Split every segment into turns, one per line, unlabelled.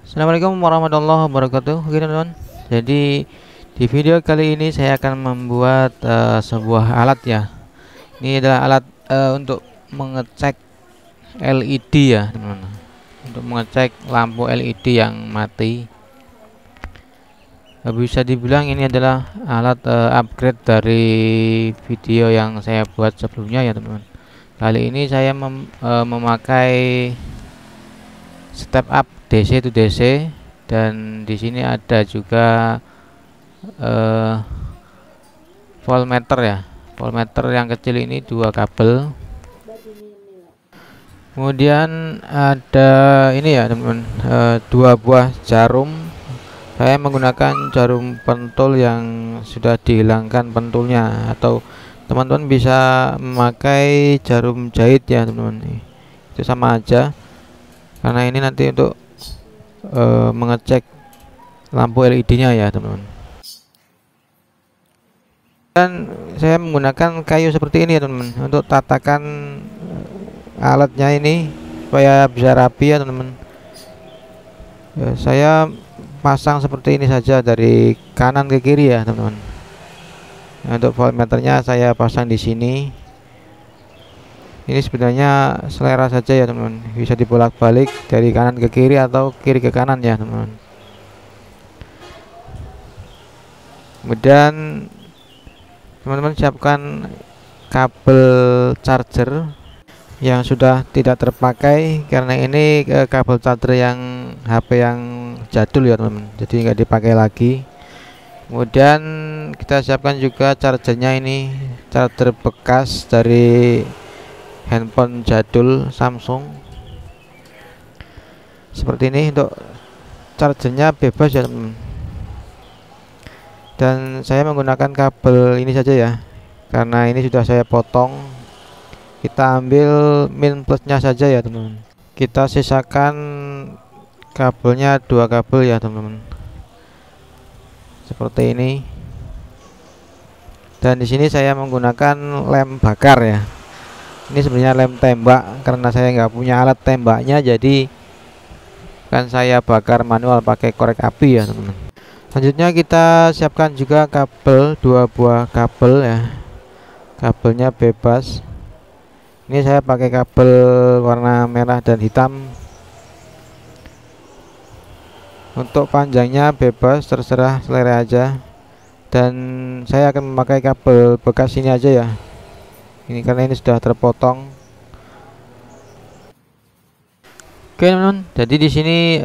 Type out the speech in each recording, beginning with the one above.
Assalamualaikum warahmatullahi wabarakatuh. Oke teman-teman. Jadi di video kali ini saya akan membuat sebuah alat ya. Ini adalah alat untuk mengecek LED ya teman-teman. Untuk mengecek lampu LED yang mati. Bisa dibilang ini adalah alat upgrade dari video yang saya buat sebelumnya ya teman-teman. Kali ini saya memakai step up DC to DC, dan di sini ada juga eh, voltmeter ya. Voltmeter yang kecil ini dua kabel. Kemudian ada ini ya teman-teman, dua buah jarum. Saya menggunakan jarum pentul yang sudah dihilangkan pentulnya, atau teman-teman bisa memakai jarum jahit ya teman-teman. Itu sama aja, karena ini nanti untuk mengecek lampu LED-nya ya teman-teman. Dan saya menggunakan kayu seperti ini ya teman-teman untuk tatakan alatnya ini supaya bisa rapi ya teman-teman. Saya pasang seperti ini saja dari kanan ke kiri ya teman-teman. Untuk voltmeternya saya pasang di sini. Ini sebenarnya selera saja ya teman-teman, bisa dibolak-balik dari kanan ke kiri atau kiri ke kanan ya teman-teman. Kemudian teman-teman siapkan kabel charger yang sudah tidak terpakai, karena ini kabel charger yang HP yang jadul ya teman-teman, jadi nggak dipakai lagi. Kemudian kita siapkan juga chargernya, ini charger bekas dari handphone jadul Samsung seperti ini. Untuk chargernya bebas ya teman-teman, dan saya menggunakan kabel ini saja ya, karena ini sudah saya potong. Kita ambil min plusnya saja ya teman-teman. Kita sisakan kabelnya dua kabel ya teman-teman, seperti ini. Dan di sini saya menggunakan lem bakar ya. Ini sebenarnya lem tembak, karena saya nggak punya alat tembaknya, jadi kan saya bakar manual pakai korek api ya teman-teman. Selanjutnya kita siapkan juga kabel, dua buah kabel ya. Kabelnya bebas. Ini saya pakai kabel warna merah dan hitam. Untuk panjangnya bebas, terserah selera aja. Dan saya akan memakai kabel bekas ini aja ya. Ini karena ini sudah terpotong. Oke teman-teman, jadi di sini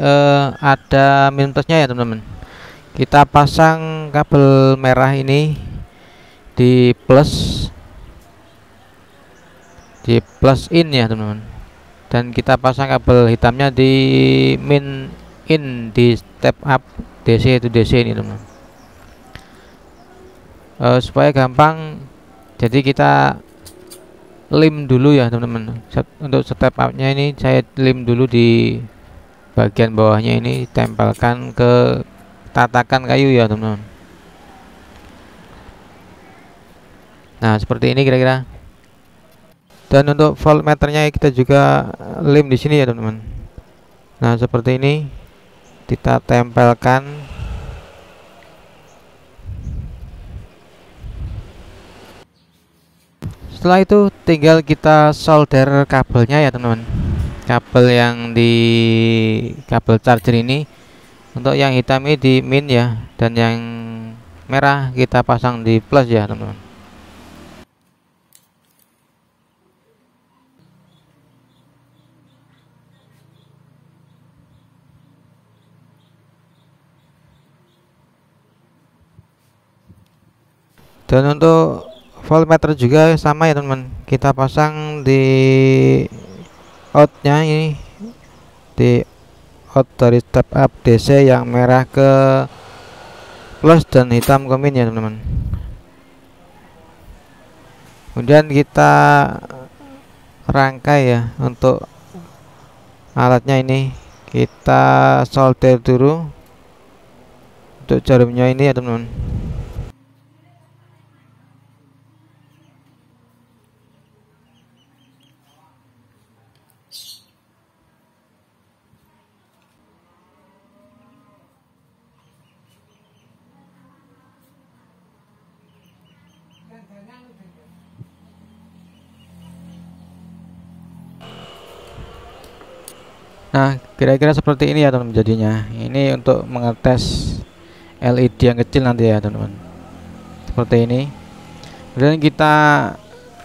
ada min plusnya ya teman-teman. Kita pasang kabel merah ini di plus in ya teman-teman, dan kita pasang kabel hitamnya di min in di step up DC to DC ini teman-teman. Supaya gampang, jadi kita lem dulu ya teman-teman. Untuk step up nya ini saya lem dulu di bagian bawahnya, ini tempelkan ke tatakan kayu ya teman-teman. Nah seperti ini kira-kira. Dan untuk voltmeternya kita juga lem di sini ya teman-teman. Nah seperti ini, kita tempelkan. Setelah itu tinggal kita solder kabelnya ya teman-teman. Kabel yang di kabel charger ini, untuk yang hitam ini di min ya, dan yang merah kita pasang di plus ya teman-teman. Dan untuk voltmeter juga sama ya teman-teman, kita pasang di outnya ini, di out dari step up DC yang merah ke plus dan hitam ke min ya teman-teman. Kemudian kita rangkai ya. Untuk alatnya ini kita solder dulu untuk jarumnya ini ya teman-teman. Nah, kira-kira seperti ini ya teman-teman jadinya. Ini untuk mengetes LED yang kecil nanti ya teman-teman. Seperti ini. Kemudian kita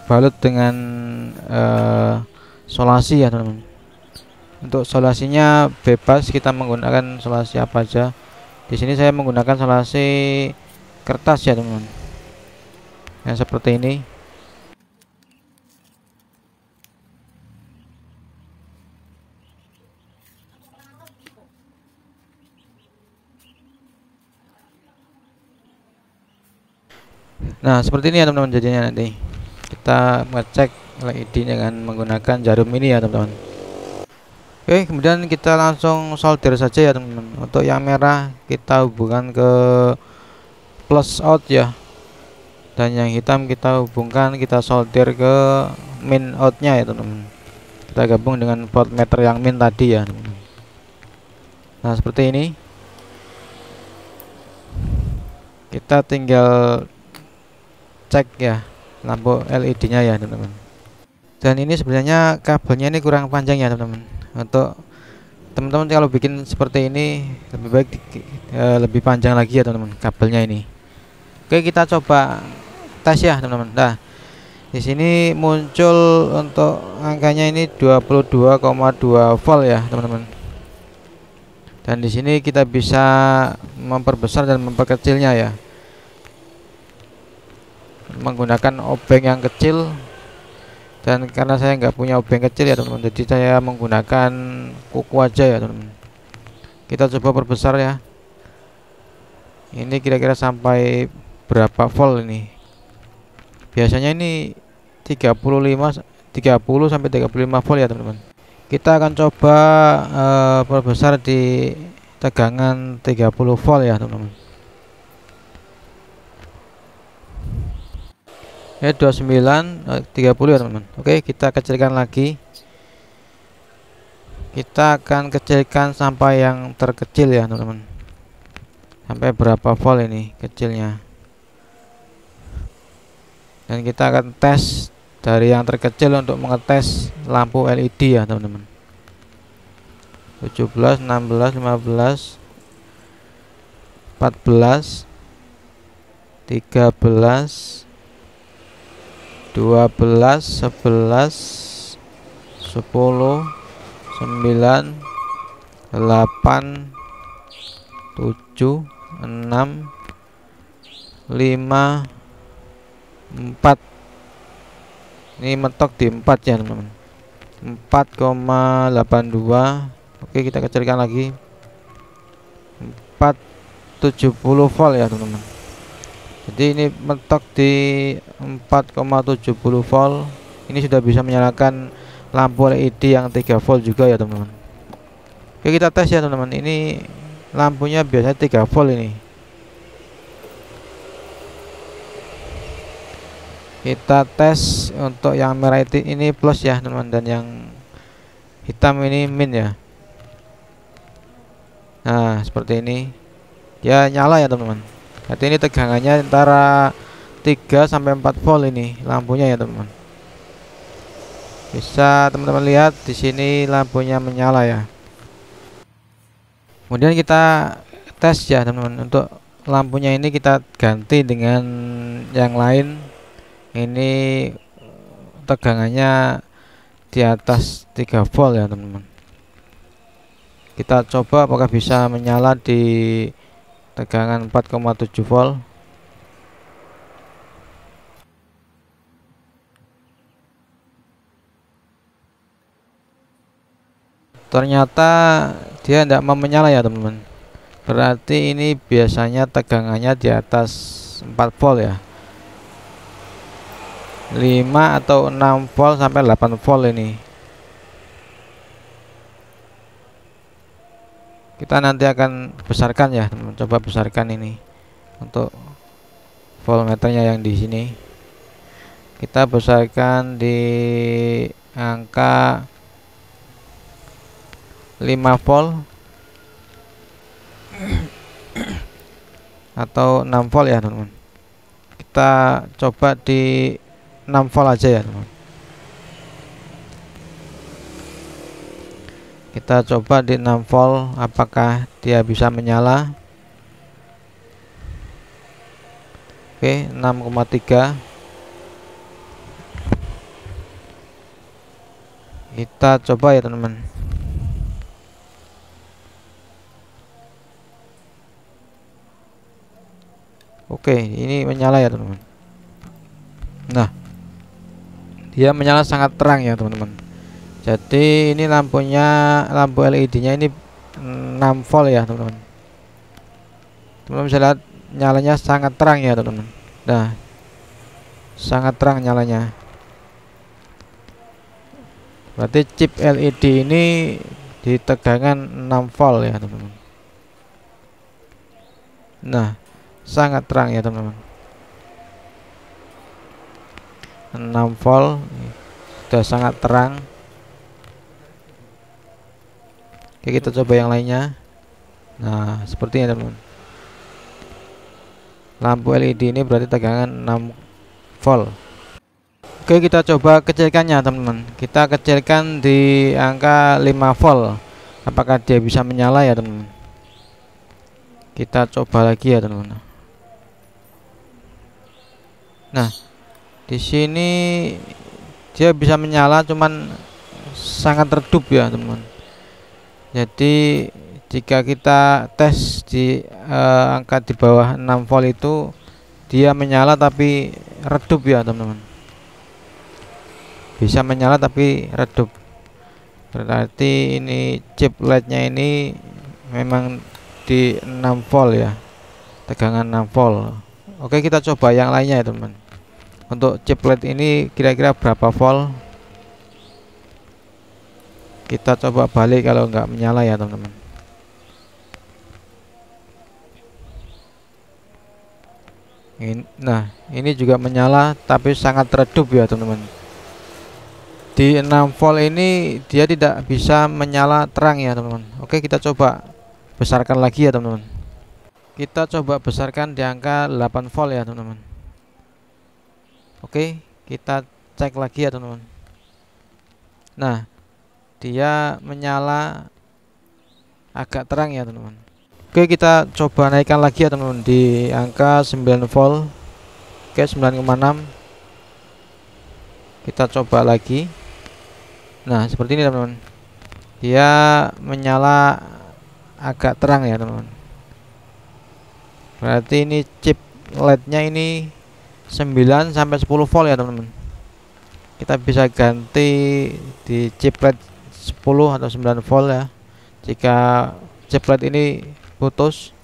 balut dengan solasi ya teman-teman. Untuk solasinya bebas, kita menggunakan solasi apa aja. Di sini saya menggunakan solasi kertas ya teman-teman. Yang seperti ini. Nah, seperti ini ya teman-teman jadinya nanti. Kita ngecek LED dengan menggunakan jarum ini ya teman-teman. Oke, kemudian kita langsung solder saja ya teman-teman. Untuk yang merah kita hubungkan ke plus out ya. Dan yang hitam kita hubungkan, kita solder ke min outnya ya teman-teman. Kita gabung dengan voltmeter yang min tadi ya teman-teman. Nah, seperti ini. Kita tinggal cek ya lampu LED-nya ya teman-teman. Dan ini sebenarnya kabelnya ini kurang panjang ya teman-teman. Untuk teman-teman kalau bikin seperti ini lebih baik lebih panjang lagi ya teman-teman kabelnya ini. Oke, kita coba tes ya teman-teman. Nah, di sini muncul untuk angkanya ini 22,2 volt ya teman-teman. Dan di sini kita bisa memperbesar dan memperkecilnya ya, menggunakan obeng yang kecil. Dan karena saya nggak punya obeng kecil ya teman-teman, jadi saya menggunakan kuku aja ya teman-teman. Kita coba perbesar ya. Ini kira-kira sampai berapa volt ini? Biasanya ini 30 sampai 35 volt ya teman-teman. Kita akan coba perbesar di tegangan 30 volt ya teman-teman. Ya 29 30 ya teman-teman. Oke, kita kecilkan lagi. Kita akan kecilkan sampai yang terkecil ya teman-teman. Sampai berapa volt ini kecilnya. Dan kita akan tes dari yang terkecil untuk mengetes lampu LED ya teman-teman. 17, 16, 15, 14, 13, 12, 11, 10, 9, 8, 7, 6, 5, 4. Ini mentok di 4 ya teman-teman. 4,82. Oke, kita kecilkan lagi. 470 volt ya teman-teman. Jadi ini mentok di 4,70 volt. Ini sudah bisa menyalakan lampu LED yang 3 volt juga ya teman-teman. Oke, kita tes ya teman-teman. Ini lampunya biasanya 3 volt ini. Kita tes untuk yang merah ini plus ya teman-teman, dan yang hitam ini min ya. Nah, seperti ini. Ya nyala ya teman-teman. Berarti ini tegangannya antara 3 sampai 4 volt ini lampunya ya teman-teman. Bisa teman-teman lihat di sini lampunya menyala ya. Kemudian kita tes ya teman-teman, untuk lampunya ini kita ganti dengan yang lain. Ini tegangannya di atas 3 volt ya teman-teman. Kita coba apakah bisa menyala di tegangan 4,7 volt. Ternyata dia tidak mau menyala ya teman-teman. Berarti ini biasanya tegangannya di atas 4 volt ya. 5 atau 6 volt sampai 8 volt ini. Kita nanti akan besarkan ya teman-teman. Coba besarkan ini untuk voltmeternya yang di sini. Kita besarkan di angka 5 volt atau 6 volt ya teman-teman. Kita coba di 6 volt aja ya teman-teman. Kita coba di 6 volt apakah dia bisa menyala. Oke, 6,3. Kita coba ya teman-teman. Oke, ini menyala ya teman-teman. Nah, dia menyala sangat terang ya teman-teman. Jadi ini lampunya, lampu LED-nya ini 6 volt ya teman-teman. Teman-teman bisa lihat nyalanya sangat terang ya teman-teman. Nah, sangat terang nyalanya. Berarti chip LED ini di tegangan 6 volt ya teman-teman. Nah, sangat terang ya teman-teman. 6 volt sudah sangat terang. Oke, kita coba yang lainnya. Nah, seperti ini teman-teman. Lampu LED ini berarti tegangan 6 volt. Oke, kita coba kecilkannya teman-teman. Kita kecilkan di angka 5 volt. Apakah dia bisa menyala ya teman-teman? Kita coba lagi ya teman-teman. Nah, di sini dia bisa menyala, cuman sangat redup ya teman-teman. Jadi jika kita tes di angka di bawah 6 volt itu dia menyala tapi redup ya teman-teman. Bisa menyala tapi redup. Berarti ini chip LED-nya ini memang di 6 volt ya. Tegangan 6 volt. Oke, kita coba yang lainnya ya teman-teman. Untuk chip LED ini kira-kira berapa volt? Kita coba balik kalau nggak menyala ya teman-teman. Nah, ini juga menyala tapi sangat redup ya teman-teman. Di 6 volt ini dia tidak bisa menyala terang ya teman-teman. Oke, kita coba besarkan lagi ya teman-teman. Kita coba besarkan di angka 8 volt ya teman-teman. Oke, kita cek lagi ya teman-teman. Nah, dia menyala agak terang ya teman-teman. Oke, kita coba naikkan lagi ya teman-teman di angka 9 volt. Oke, 9,6. Kita coba lagi. Nah, seperti ini teman-teman. Dia menyala agak terang ya teman-teman. Berarti ini chip LED-nya ini 9 sampai 10 volt ya teman-teman. Kita bisa ganti di chip LED 10 atau 9 volt ya. Jika chip LED ini putus.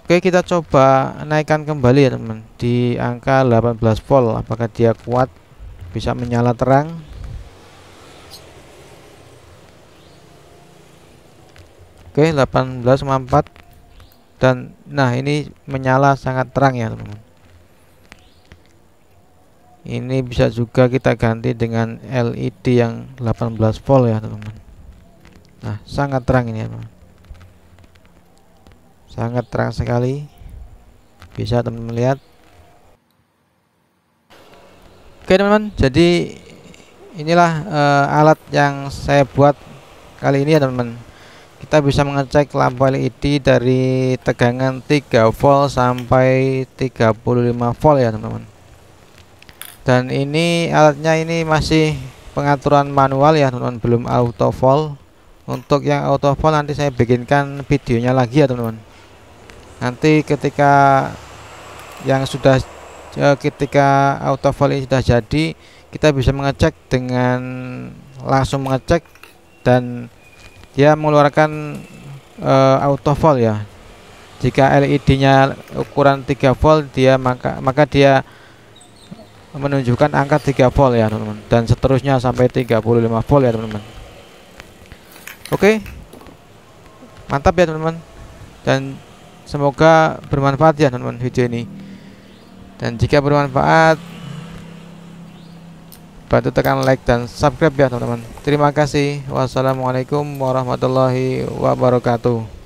Oke, kita coba naikkan kembali ya teman-teman di angka 18 volt. Apakah dia kuat bisa menyala terang? Oke, 18,4. Dan nah, ini menyala sangat terang ya teman-teman. Ini bisa juga kita ganti dengan LED yang 18 volt ya teman-teman. Nah, sangat terang ini ya teman-teman. Sangat terang sekali. Bisa teman-teman lihat. Oke teman-teman, jadi inilah alat yang saya buat kali ini ya teman-teman. Kita bisa mengecek lampu LED dari tegangan 3 volt sampai 35 volt ya teman-teman. Dan ini alatnya ini masih pengaturan manual ya teman-teman, belum auto volt. Untuk yang auto volt nanti saya bikinkan videonya lagi ya teman-teman. Nanti ketika yang sudah ketika auto volt ini sudah jadi, kita bisa mengecek dengan langsung mengecek dan dia mengeluarkan auto volt ya. Jika LED-nya ukuran 3 volt dia maka dia menunjukkan angka 3 volt ya teman-teman, dan seterusnya sampai 35 volt ya teman-teman. Oke, mantap ya teman-teman, dan semoga bermanfaat ya teman-teman video ini. Dan jika bermanfaat, bantu tekan like dan subscribe ya teman-teman. Terima kasih. Wassalamualaikum warahmatullahi wabarakatuh.